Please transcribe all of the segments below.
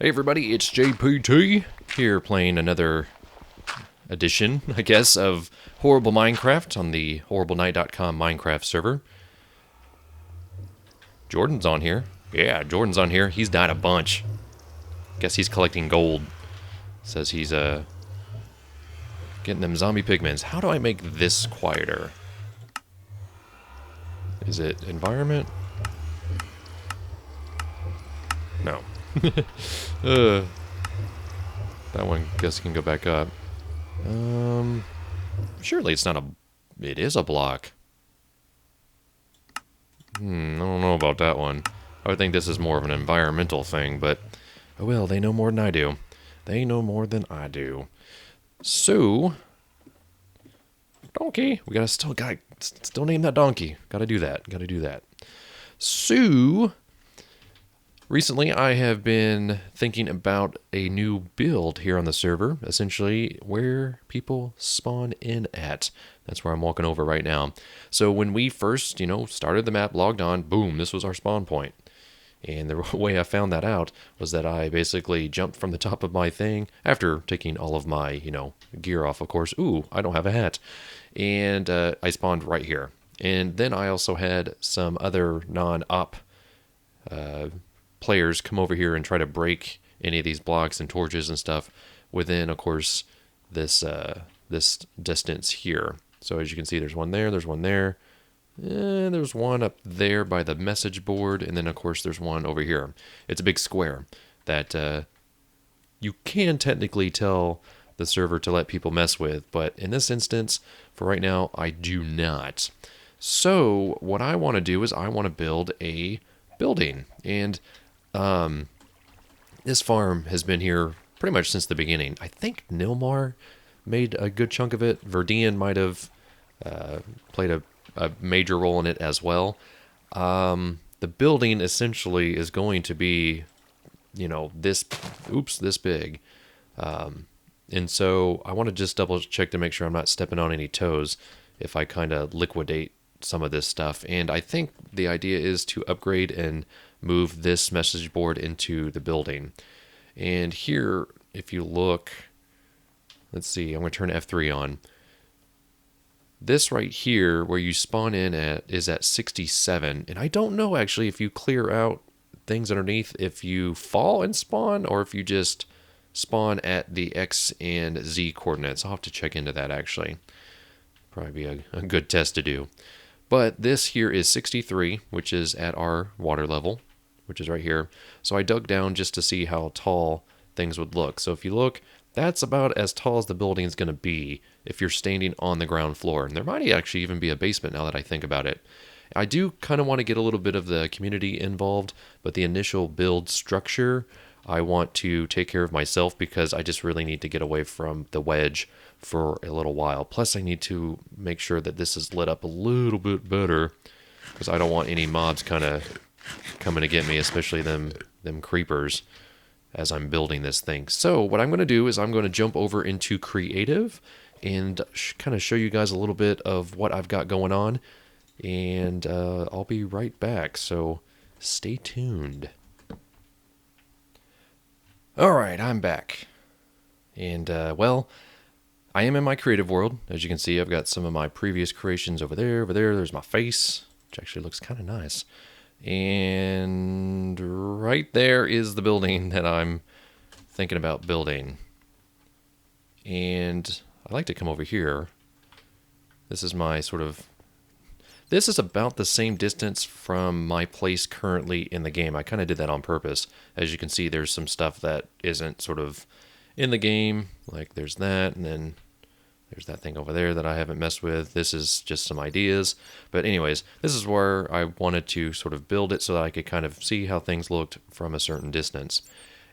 Hey everybody, it's JPT here playing another edition, I guess, of Horrible Minecraft on the HorribleNight.com Minecraft server. Jordan's on here. Yeah, Jordan's on here. He's died a bunch. Guess he's collecting gold. Says he's getting them zombie pigments. How do I make this quieter? Is it environment? No. That one, guess, can go back up. Surely it's not a... It is a block. I don't know about that one. I would think this is more of an environmental thing, but... Oh well, they know more than I do. They know more than I do. So... Donkey. We gotta still name that donkey. Gotta do that. So... Recently, I have been thinking about a new build here on the server, essentially where people spawn in at. That's where I'm walking over right now. So when we first, started the map, logged on, boom, this was our spawn point. And the way I found that out was that I basically jumped from the top of my thing, after taking all of my, gear off, of course. Ooh, I don't have a hat. And I spawned right here. And then I also had some other non-op players come over here and try to break any of these blocks and torches and stuff within, of course, this distance here. So as you can see, there's one there, there's one there, and there's one up there by the message board, and then of course there's one over here. It's a big square that you can technically tell the server to let people mess with, but in this instance, for right now, I do not. So what I want to do is I want to build a building, and this farm has been here pretty much since the beginning. I think Nilmar made a good chunk of it. Verdian might have played a major role in it as well. The building essentially is going to be, this big. And so I want to just double check to make sure I'm not stepping on any toes if I kind of liquidate some of this stuff. And I think the idea is to upgrade and move this message board into the building. And here, if you look, let's see, I'm going to turn F3 on. This right here, where you spawn in at, is at 67. And I don't know, actually, if you clear out things underneath, if you fall and spawn, or if you just spawn at the X and Z coordinates. I'll have to check into that, actually. Probably be a good test to do. But this here is 63, which is at our water level, which is right here. So I dug down just to see how tall things would look. So if you look, that's about as tall as the building is going to be if you're standing on the ground floor. And there might actually even be a basement now that I think about it. I do kind of want to get a little bit of the community involved, but the initial build structure, I want to take care of myself because I just really need to get away from the wedge for a little while. Plus, I need to make sure that this is lit up a little bit better because I don't want any mobs kind of coming to get me, especially them creepers, as I'm building this thing. So what I'm going to do is I'm going to jump over into creative and kind of show you guys a little bit of what I've got going on, and I'll be right back. So stay tuned. All right, I'm back. And, well, I am in my creative world. As you can see, I've got some of my previous creations over there. Over there, there's my face, which actually looks kind of nice. And right there is the building that I'm thinking about building. And I like to come over here. This is my this is about the same distance from my place currently in the game. I kind of did that on purpose. As you can see, there's some stuff that isn't sort of in the game. Like there's that, and then there's that thing over there that I haven't messed with. This is just some ideas. But anyways, this is where I wanted to sort of build it so that I could kind of see how things looked from a certain distance.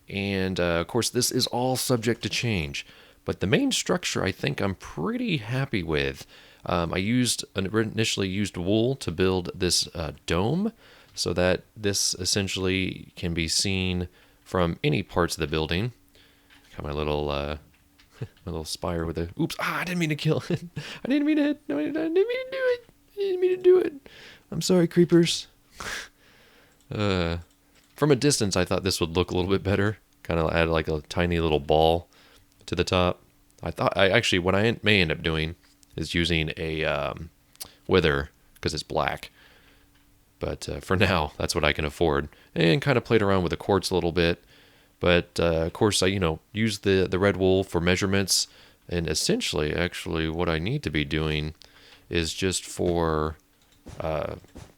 And of course, this is all subject to change. But the main structure I think I'm pretty happy with. I initially used wool to build this dome so that this essentially can be seen from any parts of the building. Got my little my little spire with a... Oops! I didn't mean to kill it. I didn't mean to... No, I didn't mean to do it. I didn't mean to do it. I'm sorry, creepers. From a distance, I thought this would look a little bit better. kind of add like a tiny little ball to the top. I actually, what I may end up doing is using a wither because it's black. But for now, that's what I can afford. And kind of played around with the quartz a little bit. But of course, I use the red wool for measurements. And essentially, actually, what I need to be doing is just for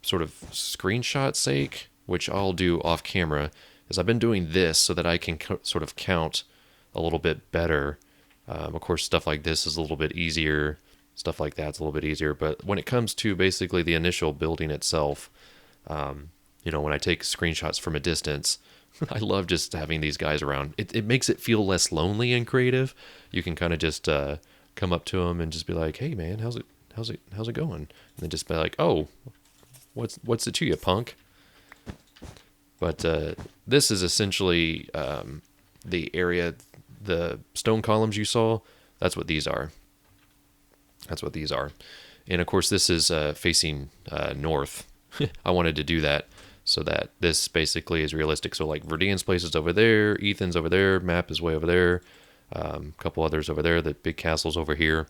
sort of screenshot sake, which I'll do off camera, is I've been doing this so that I can sort of count a little bit better. Of course, stuff like this is a little bit easier. Stuff like that's a little bit easier. But when it comes to basically the initial building itself, when I take screenshots from a distance, I love just having these guys around. It makes it feel less lonely and creative. You can kind of just come up to them and just be like, "Hey, man, how's it going?" And then just be like, "Oh, what's it to you, punk?" But this is essentially the area, the stone columns you saw. That's what these are. And of course, this is facing north. I wanted to do that so that this basically is realistic. So like Verdian's place is over there, Ethan's over there, map is way over there, a couple others over there, the big castle's over here.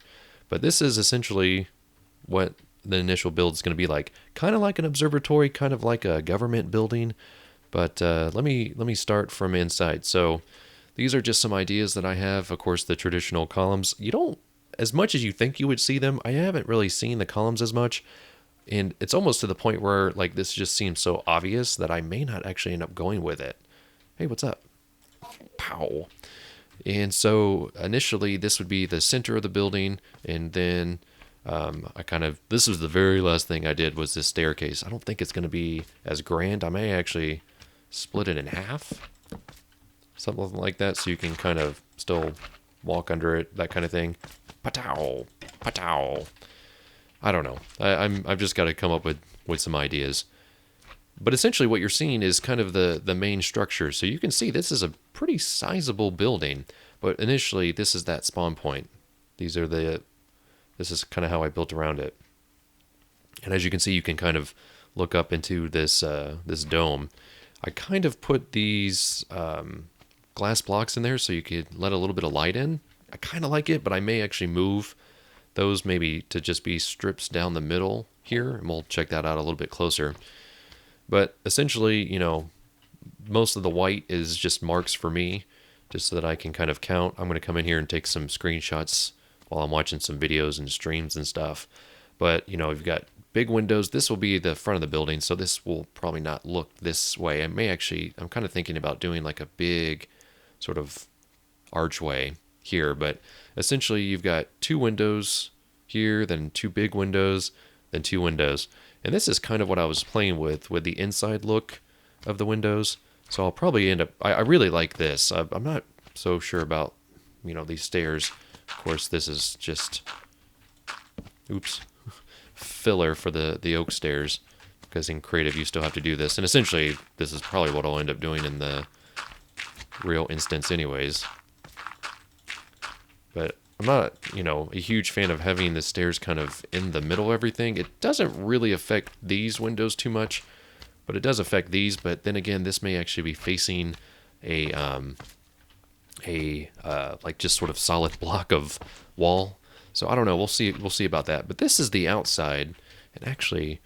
But this is essentially what the initial build is going to be like. Kind of like an observatory, kind of like a government building. But let me start from inside. So these are just some ideas that I have. Of course, the traditional columns. You don't, as much as you think you would see them, I haven't really seen the columns as much. And it's almost to the point where like this just seems so obvious that I may not actually end up going with it. Hey, what's up? Pow. And so initially this would be the center of the building, and then this was the very last thing I did was this staircase. I don't think it's going to be as grand. I may actually split it in half, something like that, so you can kind of still walk under it, that kind of thing. Patow, patow. I don't know. I've just got to come up with some ideas. But essentially what you're seeing is kind of the main structure. So you can see this is a pretty sizable building. But initially this is that spawn point. This is kind of how I built around it. And as you can see, you can kind of look up into this dome. I kind of put these glass blocks in there so you could let a little bit of light in. I kind of like it, but I may actually move those maybe to just be strips down the middle here, and we'll check that out a little bit closer. But essentially, most of the white is just marks for me, just so that I can kind of count. I'm going to come in here and take some screenshots while I'm watching some videos and streams and stuff. But, you've got big windows. This will be the front of the building, so this will probably not look this way. I'm kind of thinking about doing like a big sort of archway here, but essentially you've got two windows here, then two big windows, then two windows. And this is kind of what I was playing with the inside look of the windows. So I'll probably end up, I really like this. I'm not so sure about, these stairs. Of course, this is just, filler for the oak stairs, because in creative you still have to do this. And essentially this is probably what I'll end up doing in the real instance anyways. But I'm not, a huge fan of having the stairs kind of in the middle of everything. It doesn't really affect these windows too much, but it does affect these. But then again, this may actually be facing a like just sort of solid block of wall. So I don't know. We'll see about that. But this is the outside. And actually,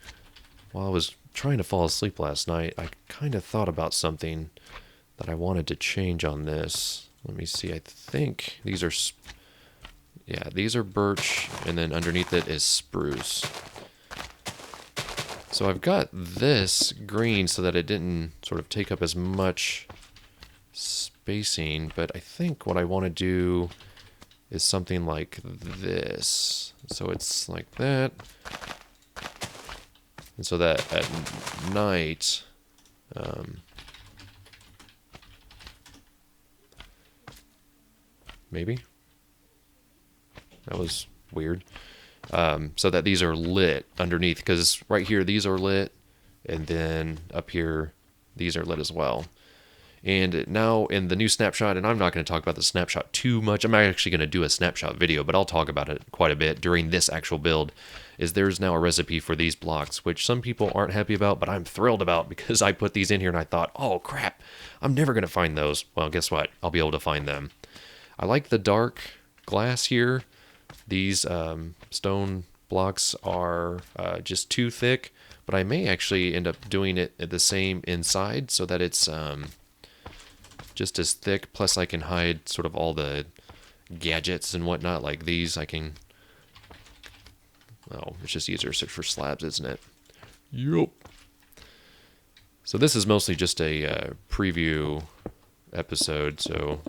while I was trying to fall asleep last night, I kind of thought about something that I wanted to change on this. Let me see. I think these are birch, and then underneath it is spruce. So I've got this green so that it didn't sort of take up as much spacing, but I think what I want to do is something like this. So it's like that. And so that at night, maybe? That was weird. So that these are lit underneath, because right here these are lit, and then up here these are lit as well. And now in the new snapshot, and I'm not going to talk about the snapshot too much. I'm actually going to do a snapshot video, but I'll talk about it quite a bit during this actual build, is there's now a recipe for these blocks, which some people aren't happy about, but I'm thrilled about because I put these in here and I thought, oh crap, I'm never going to find those. Well, guess what? I'll be able to find them. I like the dark glass here. These stone blocks are just too thick, but I may actually end up doing it the same inside so that it's just as thick, plus I can hide sort of all the gadgets and whatnot, like these. I can, oh, it's just easier to search for slabs, isn't it? Yup. So this is mostly just a preview episode, so,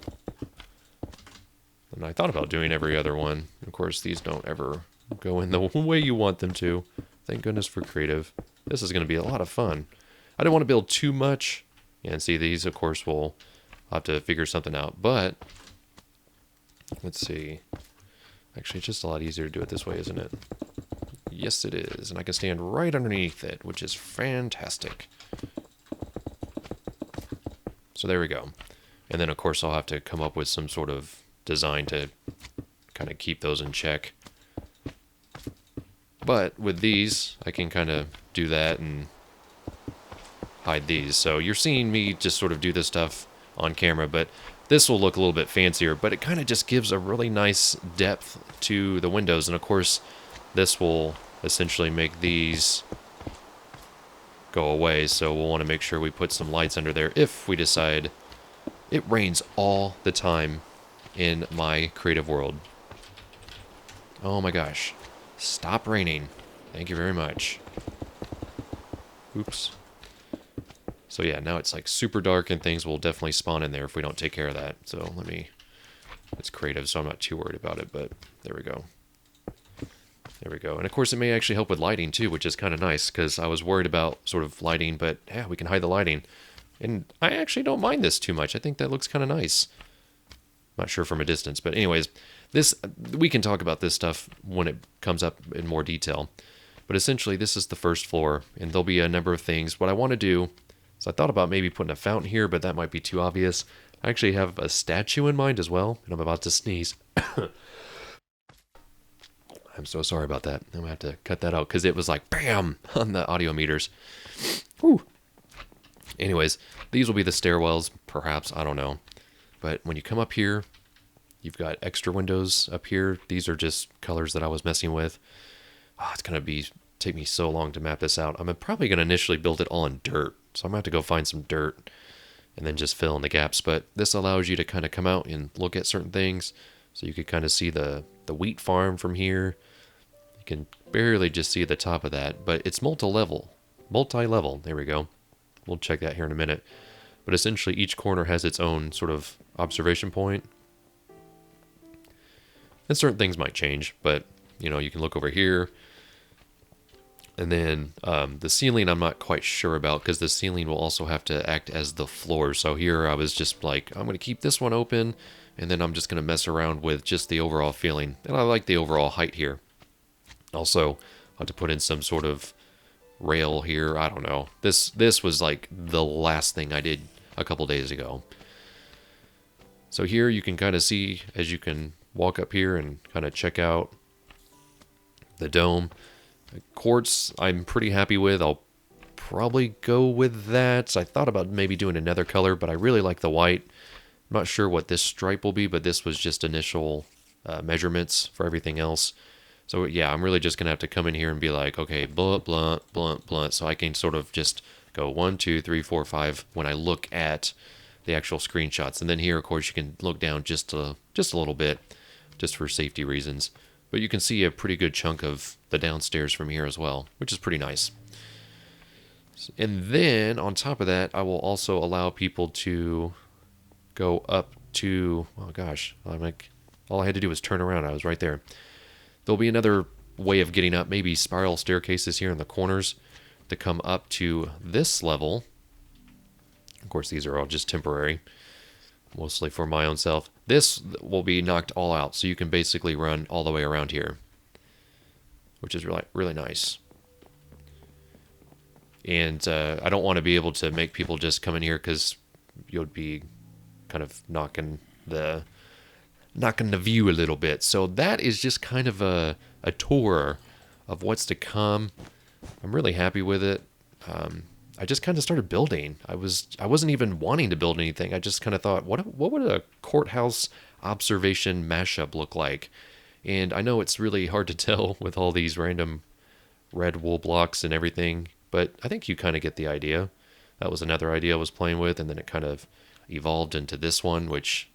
and I thought about doing every other one. Of course, these don't ever go in the way you want them to. Thank goodness for creative. This is going to be a lot of fun. I don't want to build too much, and see, these, of course, will I'll have to figure something out, but let's see. Actually, it's just a lot easier to do it this way, isn't it? Yes, it is, and I can stand right underneath it, which is fantastic. So there we go. And then, of course, I'll have to come up with some sort of design to kind of keep those in check. But with these, I can kind of do that and hide these. So you're seeing me just sort of do this stuff on camera, but this will look a little bit fancier, but it kind of just gives a really nice depth to the windows. And of course, this will essentially make these go away, so we'll want to make sure we put some lights under there if we decide. It rains all the time in my creative world. Oh my gosh. Stop raining. Thank you very much. Oops. So yeah, now it's like super dark and things will definitely spawn in there if we don't take care of that. So it's creative, so I'm not too worried about it, but there we go. There we go. And of course it may actually help with lighting too, which is kind of nice because I was worried about sort of lighting, but yeah, we can hide the lighting. And I actually don't mind this too much. I think that looks kind of nice. Not sure from a distance, but anyways, we can talk about this stuff when it comes up in more detail. But essentially this is the first floor and there'll be a number of things. What I want to do, so I thought about maybe putting a fountain here, but that might be too obvious. I actually have a statue in mind as well, and I'm about to sneeze. I'm so sorry about that. I'm going to have to cut that out because it was like BAM on the audio meters. Whew. Anyways, these will be the stairwells, perhaps, I don't know. But when you come up here, you've got extra windows up here. These are just colors that I was messing with. Oh, it's going to take me so long to map this out. I'm probably going to initially build it all in dirt. So I'm going to have to go find some dirt and then just fill in the gaps. But this allows you to kind of come out and look at certain things. So you could kind of see the wheat farm from here. You can barely just see the top of that, but it's multi-level. Multi-level, there we go. We'll check that here in a minute. But essentially each corner has its own sort of observation point. And certain things might change, but you know, you can look over here. And then the ceiling I'm not quite sure about because the ceiling will also have to act as the floor. So here I was just like, I'm going to keep this one open and then I'm just going to mess around with just the overall feeling. And I like the overall height here. Also, I'll have to put in some sort of rail here. I don't know. This was like the last thing I did a couple days ago. So here you can kind of see as you can walk up here and kind of check out the dome. Quartz I'm pretty happy with. I'll probably go with that. I thought about maybe doing another color, but I really like the white. I'm not sure what this stripe will be, but this was just initial measurements for everything else. So yeah, I'm really just going to have to come in here and be like, okay, blunt, blunt, blunt, blunt. So I can sort of just go 1, 2, 3, 4, 5 when I look at the actual screenshots. And then here, of course, you can look down just a little bit, just for safety reasons. But you can see a pretty good chunk of the downstairs from here as well, which is pretty nice. And then on top of that, I will also allow people to go up to, oh gosh, all I had to do was turn around. I was right there. There'll be another way of getting up, maybe spiral staircases here in the corners to come up to this level. Of course, these are all just temporary, mostly for my own self. This will be knocked all out, so you can basically run all the way around here, which is really, really nice. And I don't want to be able to make people just come in here because you'll be kind of knocking the view a little bit. So that is just kind of a tour of what's to come. I'm really happy with it. I just kind of started building. I wasn't even wanting to build anything. I just kind of thought, what would a courthouse observation mashup look like? And I know it's really hard to tell with all these random red wool blocks and everything, but I think you kind of get the idea. That was another idea I was playing with, and then it kind of evolved into this one, which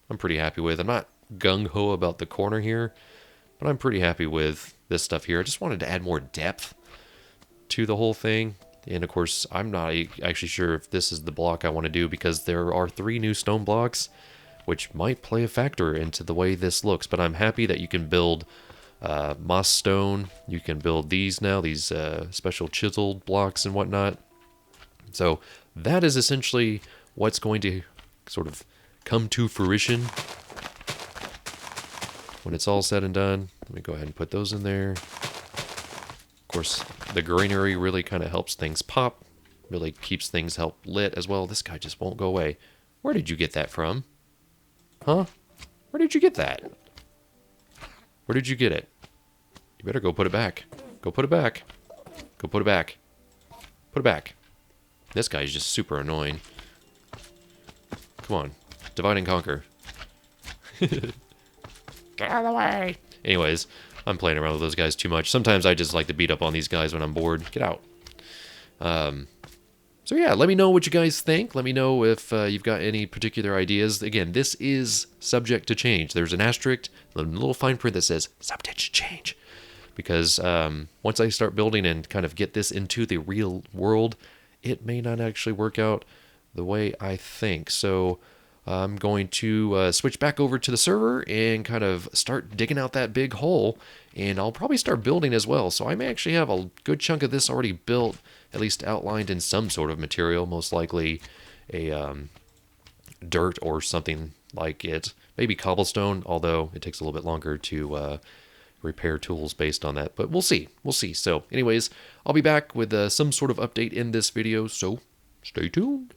I'm pretty happy with. I'm not gung-ho about the corner here, but I'm pretty happy with this stuff here. I just wanted to add more depth to the whole thing. And of course, I'm not actually sure if this is the block I want to do, because there are 3 new stone blocks, which might play a factor into the way this looks. But I'm happy that you can build moss stone. You can build these now, these special chiseled blocks and whatnot. So that is essentially what's going to sort of come to fruition when it's all said and done. Let me go ahead and put those in there. Of course, the greenery really kind of helps things pop, really keeps things lit as well. This guy just won't go away. Where did you get that from? Huh? Where did you get that? Where did you get it? You better go put it back. Go put it back. Go put it back. Put it back. This guy's just super annoying. Come on. Divide and conquer. Get out of the way. Anyways, I'm playing around with those guys too much. Sometimes I just like to beat up on these guys when I'm bored. Get out. So yeah, let me know what you guys think. Let me know if you've got any particular ideas. Again, this is subject to change. There's an asterisk, a little fine print that says subject to change. Because once I start building and kind of get this into the real world, it may not actually work out the way I think. So I'm going to switch back over to the server and kind of start digging out that big hole. And I'll probably start building as well. So I may actually have a good chunk of this already built, at least outlined in some sort of material, most likely a dirt or something like it. Maybe cobblestone, although it takes a little bit longer to repair tools based on that. But we'll see. We'll see. So anyways, I'll be back with some sort of update in this video, so stay tuned.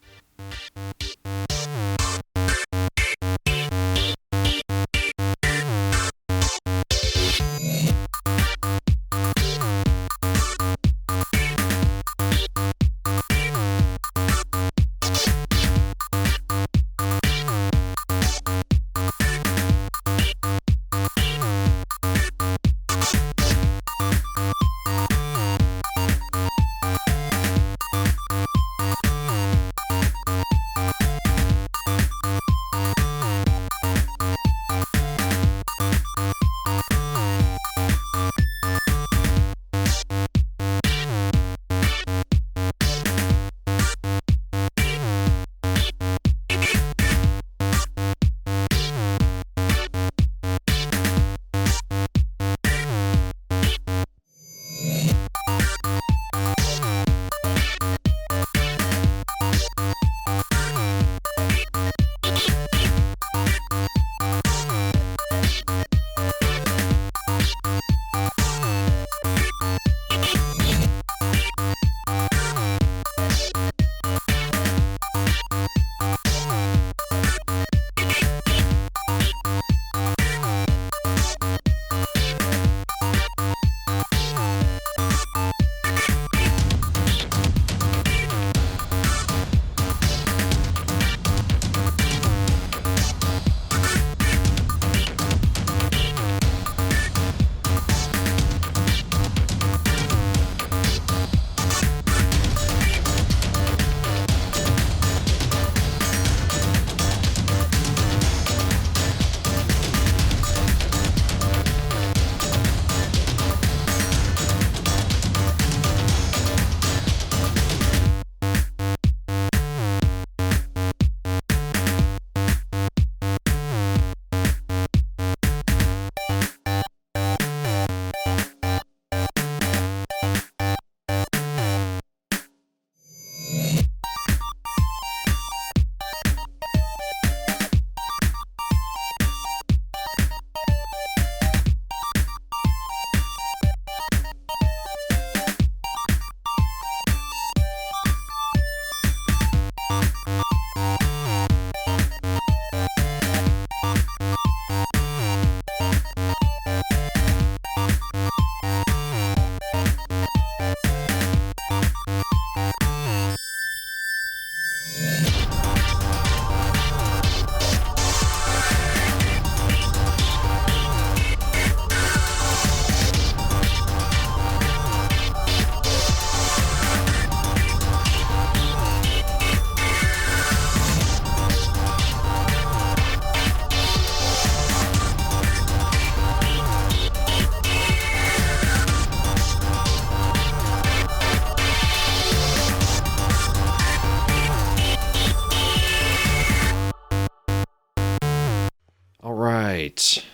right,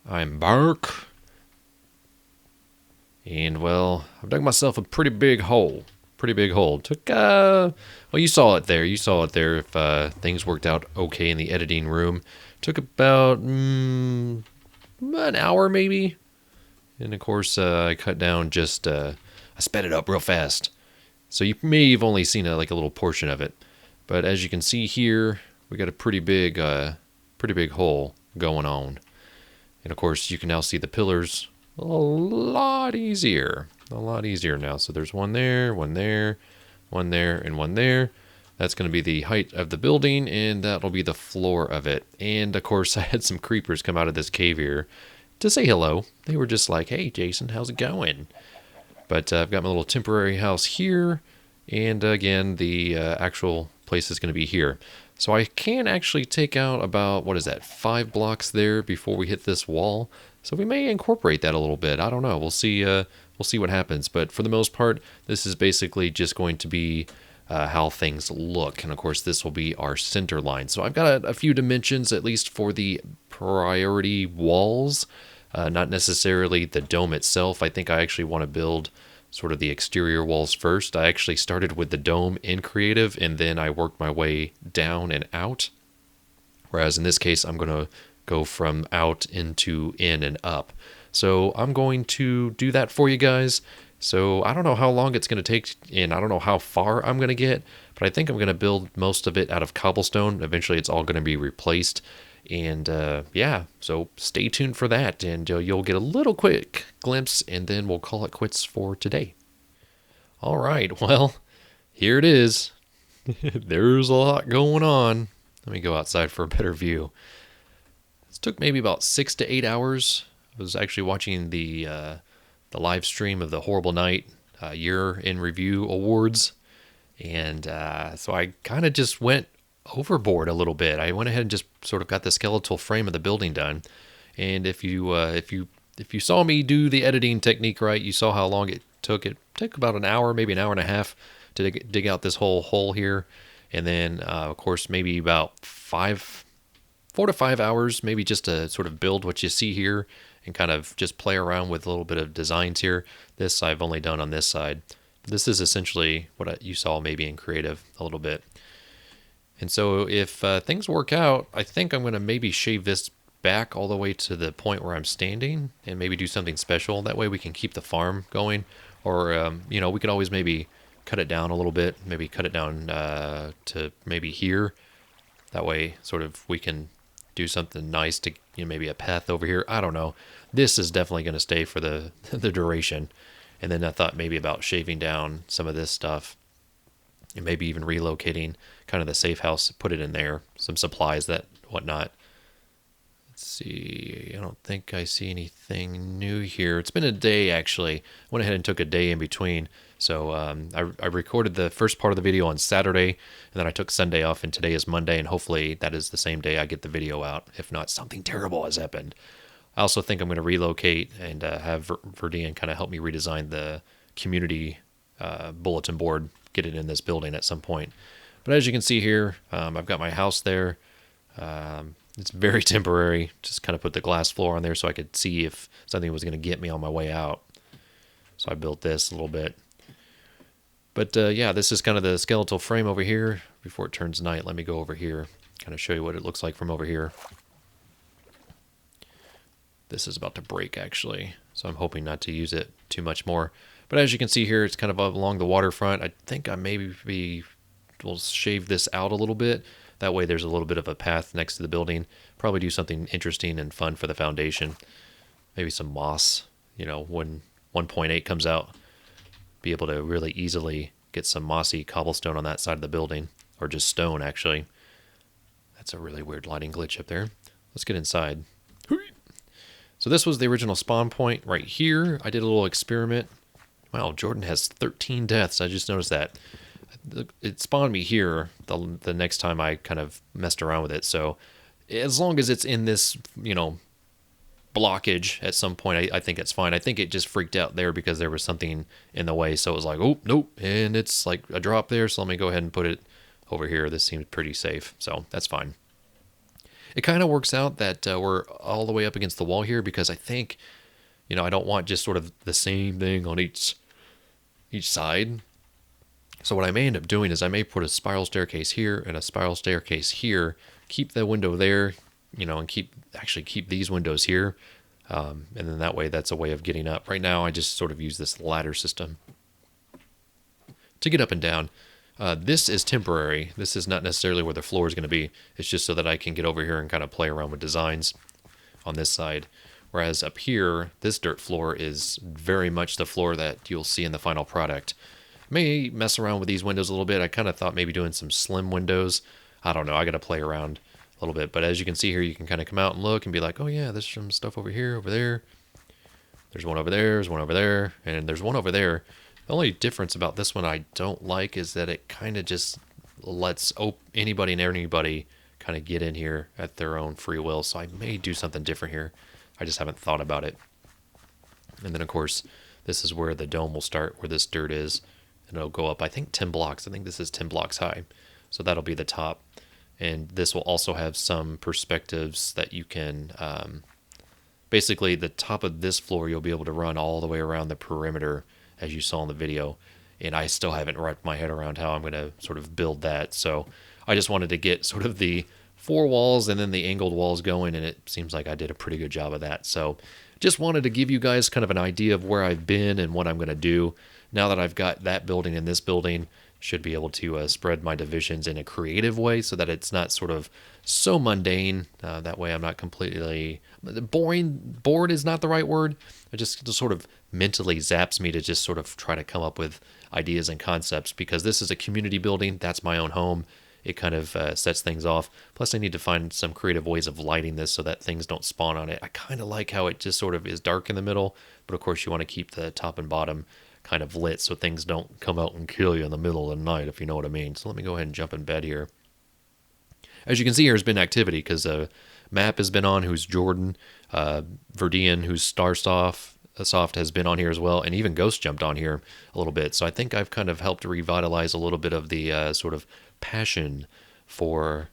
I'm back. And, well, I've dug myself a pretty big hole. Pretty big hole. Took, well, you saw it there. You saw it there if things worked out okay in the editing room. Took about an hour, maybe. And, of course, I cut down just, I sped it up real fast. So you may have only seen like a little portion of it. But as you can see here, we got a pretty big hole going on. And, of course, you can now see the pillars a lot easier. A lot easier now. So there's one there, one there, one there, and one there. That's going to be the height of the building, and that'll be the floor of it. And, of course, I had some creepers come out of this cave here to say hello. They were just like, hey, Jason, how's it going? But I've got my little temporary house here. And, again, the actual place is going to be here. So I can actually take out about, 5 blocks there before we hit this wall. So we may incorporate that a little bit. I don't know. We'll see what happens. But for the most part, this is basically just going to be how things look. And, of course, this will be our center line. So I've got a few dimensions, at least for the priority walls. Not necessarily the dome itself. I think I actually want to build sort of the exterior walls first. I actually started with the dome in creative, and then I worked my way down and out. Whereas in this case, I'm going to go from out into in and up. So I'm going to do that for you guys. So I don't know how long it's going to take, and I don't know how far I'm going to get, but I think I'm going to build most of it out of cobblestone. Eventually it's all going to be replaced. And yeah, so stay tuned for that, and you'll get a little quick glimpse, and then we'll call it quits for today. All right, well, here it is. There's a lot going on. Let me go outside for a better view. This took maybe about 6 to 8 hours. I was actually watching the live stream of the Horrible Night Year in Review Awards, and so I kind of just went overboard a little bit. I went ahead and just sort of got the skeletal frame of the building done. And if you saw me do the editing technique right, you saw how long it took. It took about an hour, maybe an hour and a half to dig out this whole hole here. And then, of course, maybe about 4 to 5 hours, maybe just to sort of build what you see here and kind of just play around with a little bit of designs here. This I've only done on this side. This is essentially what you saw maybe in creative a little bit. And so if things work out, I think I'm going to maybe shave this back all the way to the point where I'm standing and maybe do something special. That way we can keep the farm going. Or, we could always maybe cut it down a little bit, maybe cut it down to maybe here. That way sort of we can do something nice to, maybe a path over here. I don't know. This is definitely going to stay for the duration. And then I thought maybe about shaving down some of this stuff. And maybe even relocating kind of the safe house, put it in there, some supplies, that whatnot. Let's see, I don't think I see anything new here. It's been a day, actually. I went ahead and took a day in between. So I recorded the first part of the video on Saturday, and then I took Sunday off, and today is Monday, and hopefully that is the same day I get the video out. If not, something terrible has happened. I also think I'm going to relocate and have Verdian kind of help me redesign the community bulletin board, get it in this building at some point. But as you can see here, I've got my house there. It's very temporary. Just kind of put the glass floor on there so I could see if something was going to get me on my way out. So I built this a little bit. But yeah, this is kind of the skeletal frame over here. Before it turns night, let me go over here, kind of show you what it looks like from over here. This is about to break, actually, so I'm hoping not to use it too much more. But as you can see here, it's kind of along the waterfront. I think I maybe will shave this out a little bit. That way there's a little bit of a path next to the building. Probably do something interesting and fun for the foundation. Maybe some moss, when 1.8 comes out. Be able to really easily get some mossy cobblestone on that side of the building. Or just stone, actually. That's a really weird lighting glitch up there. Let's get inside. So this was the original spawn point right here. I did a little experiment. Wow, Jordan has 13 deaths. I just noticed that. It spawned me here the next time I kind of messed around with it. So as long as it's in this, blockage at some point, I think it's fine. I think it just freaked out there because there was something in the way. So it was like, oh, nope. And it's like a drop there. So let me go ahead and put it over here. This seems pretty safe. So that's fine. It kind of works out that we're all the way up against the wall here because I think, I don't want just sort of the same thing on each side. So what I may end up doing is I may put a spiral staircase here and a spiral staircase here, keep the window there, and keep these windows here. And then that way, that's a way of getting up. Right now, I just sort of use this ladder system to get up and down. This is temporary. This is not necessarily where the floor is going to be. It's just so that I can get over here and kind of play around with designs on this side. Whereas up here, this dirt floor is very much the floor that you'll see in the final product. May mess around with these windows a little bit. I kind of thought maybe doing some slim windows. I don't know. I got to play around a little bit. But as you can see here, you can kind of come out and look and be like, oh yeah, there's some stuff over here, over there. There's one over there, there's one over there, and there's one over there. The only difference about this one I don't like is that it kind of just lets anybody and everybody kind of get in here at their own free will. So I may do something different here. I just haven't thought about it. And then, of course, this is where the dome will start, where this dirt is. And it'll go up, I think, 10 blocks. I think this is 10 blocks high. So that'll be the top. And this will also have some perspectives that you can... basically, the top of this floor, you'll be able to run all the way around the perimeter, as you saw in the video. And I still haven't wrapped my head around how I'm going to sort of build that. So I just wanted to get sort of the 4 walls and then the angled walls going, and it seems like I did a pretty good job of that. So just wanted to give you guys kind of an idea of where I've been and what I'm going to do. Now that I've got that building and this building, should be able to spread my divisions in a creative way so that it's not sort of so mundane. That way I'm not completely bored is not the right word. It just sort of mentally zaps me to just sort of try to come up with ideas and concepts, because this is a community building. That's my own home. It kind of sets things off. Plus I need to find some creative ways of lighting this so that things don't spawn on it. I kind of like how it just sort of is dark in the middle, but of course you want to keep the top and bottom kind of lit so things don't come out and kill you in the middle of the night, if you know what I mean. So let me go ahead and jump in bed here. As you can see, here has been activity because Map has been on, who's Jordan. Verdian, who's Starsoft, has been on here as well, and even Ghost jumped on here a little bit. So I think I've kind of helped to revitalize a little bit of the sort of passion for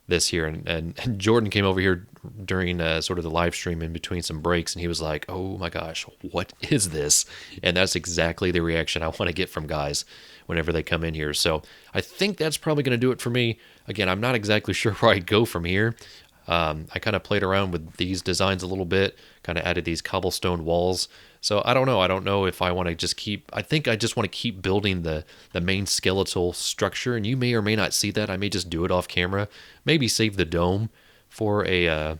this here. And Jordan came over here during sort of the live stream in between some breaks, and he was like, oh my gosh, what is this? And that's exactly the reaction I want to get from guys whenever they come in here. So I think that's probably going to do it for me. Again, I'm not exactly sure where I'd go from here. I kind of played around with these designs a little bit, kind of added these cobblestone walls. So I don't know. I don't know if I want to just I think I just want to keep building the main skeletal structure, and you may or may not see that. I may just do it off camera. Maybe save the dome for a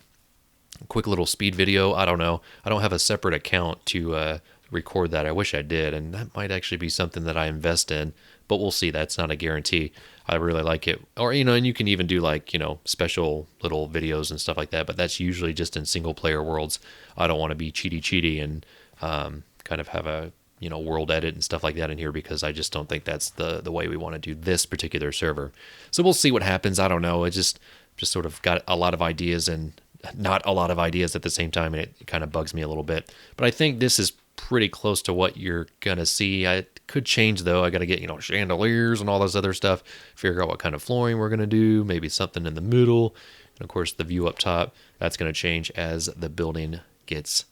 quick little speed video. I don't know. I don't have a separate account to record that. I wish I did, and that might actually be something that I invest in, but we'll see. That's not a guarantee. I really like it. Or, and you can even do like, special little videos and stuff like that, but that's usually just in single player worlds. I don't want to be cheaty and kind of have a, world edit and stuff like that in here, because I just don't think that's the way we want to do this particular server. So we'll see what happens. I don't know. It just sort of got a lot of ideas and not a lot of ideas at the same time, and it kind of bugs me a little bit. But I think this is pretty close to what you're gonna see. I could change though. I gotta get chandeliers and all this other stuff, figure out what kind of flooring we're gonna do, maybe something in the middle, and of course the view up top, that's gonna change as the building gets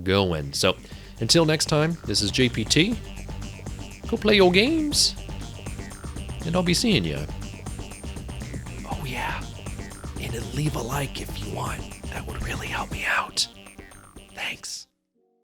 going. So until next time, this is JPT. Go play your games, and I'll be seeing you. Oh yeah, and leave a like if you want. That would really help me out. Thanks.